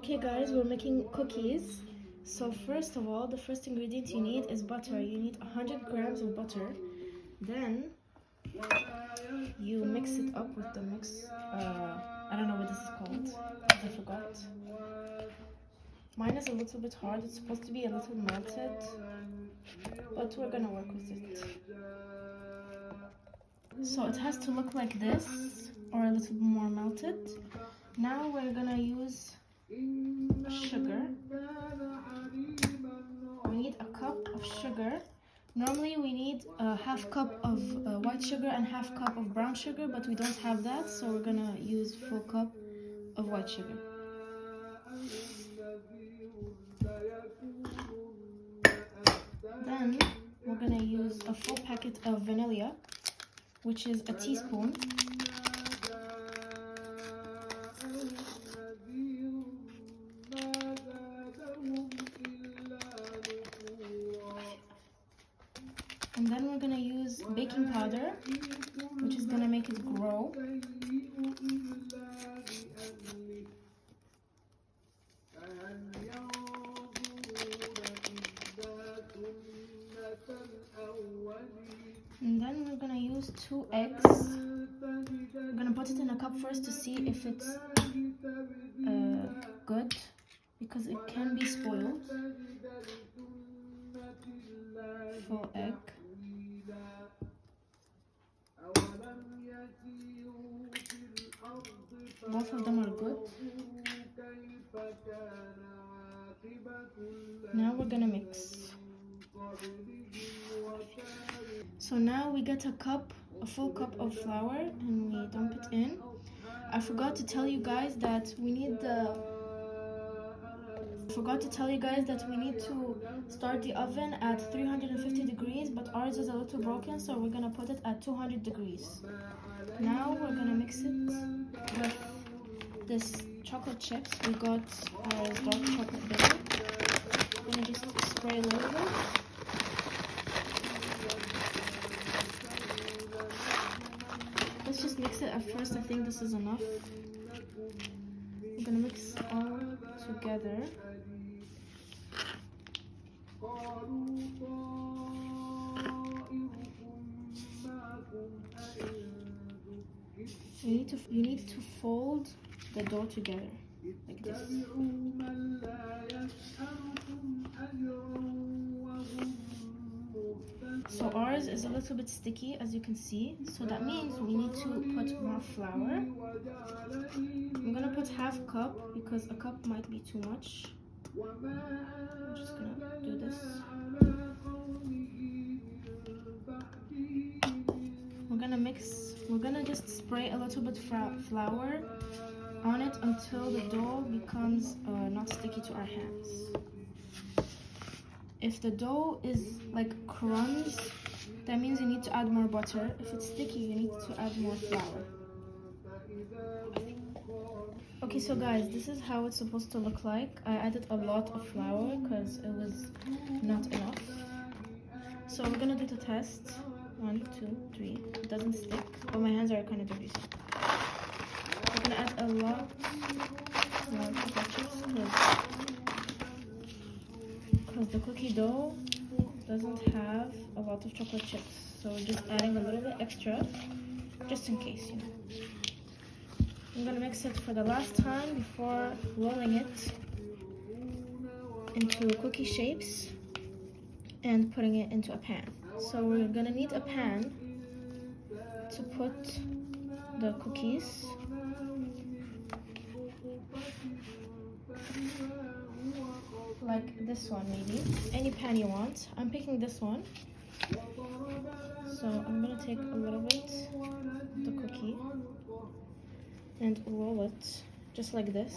Okay guys, we're making cookies. So first of all, the first ingredient you need is butter. You need 100 grams of butter. Then you mix it up with the mix. I don't know what this is called. I forgot. Mine is a little bit hard. It's supposed to be a little melted, but we're gonna work with it. So it has to look like this, or a little bit more melted. Now we're gonna use sugar. We need a cup of sugar. Normally we need a half cup of white sugar and half cup of brown sugar, but we don't have that, so we're gonna use full cup of white sugar. Then we're gonna use a full packet of vanilla, which is a teaspoon. And then we're gonna use baking powder, which is gonna make it grow. And then we're gonna use 2 eggs. We're gonna put it in a cup first to see if it's good, because it can be spoiled. Full egg. Both of them are good. Now we're gonna mix. So now we get a full cup of flour, and we dump it in. I forgot to tell you guys that we need to start the oven at 350 degrees, but ours is a little broken, so we're gonna put it at 200 degrees. Now we're gonna mix it with this chocolate chips. We got our dark chocolate butter. I'm gonna just spray a little bit. Let's just mix it at first. I think this is enough. We're gonna mix all together. You need to fold the dough together like this. So ours is a little bit sticky, as you can see, so that means we need to put more flour. I'm gonna put half cup because a cup might be too much. I'm just gonna do this. We're gonna just spray a little bit flour on it until the dough becomes not sticky to our hands. If the dough is like crumbs, that means you need to add more butter. If it's sticky, you need to add more flour. Okay, so guys, this is how it's supposed to look like. I added a lot of flour because it was not enough. So we're gonna do the test. 1, 2, 3. It doesn't stick, but my hands are kind of dirty. We're gonna add a lot more chocolate chips because the cookie dough doesn't have a lot of chocolate chips. So we're just adding a little bit extra, just in case, you know. I'm gonna mix it for the last time before rolling it into cookie shapes and putting it into a pan. So we're gonna need a pan to put the cookies. Like this one, maybe. Any pan you want. I'm picking this one. So I'm gonna take a little bit of the cookie and roll it just like this.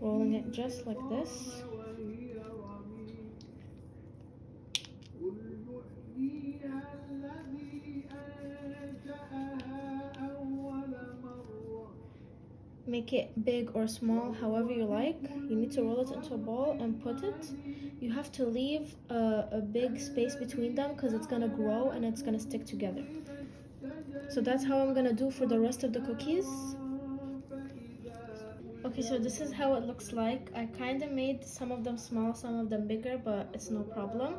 Rolling it just like this. Make it big or small, however you like. You need to roll it into a ball and put it. You have to leave a big space between them because it's gonna grow and it's gonna stick together. So that's how I'm gonna do for the rest of the cookies. Okay, so this is how it looks like. I kind of made some of them small, some of them bigger, but it's no problem.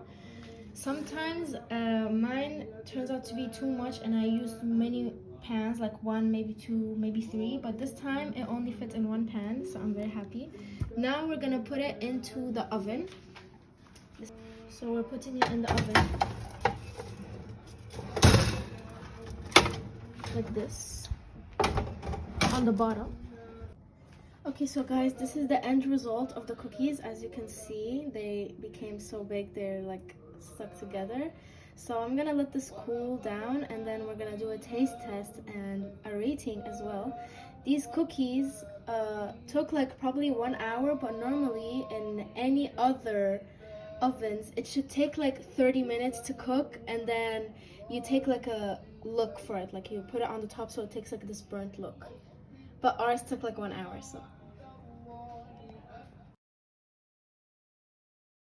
Sometimes mine turns out to be too much and I use many pans, like one, maybe two, maybe three, but this time it only fits in one pan, so I'm very happy. Now we're gonna put it into the oven. So we're putting it in the oven like this on the bottom. Okay, so guys, this is the end result of the cookies. As you can see, they became so big, they're like stuck together. So I'm gonna let this cool down and then we're gonna do a taste test and a rating as well. These cookies took like probably 1 hour, but normally in any other ovens it should take like 30 minutes to cook, and then you take like a look for it, like you put it on the top so it takes like this burnt look. But ours took like 1 hour, so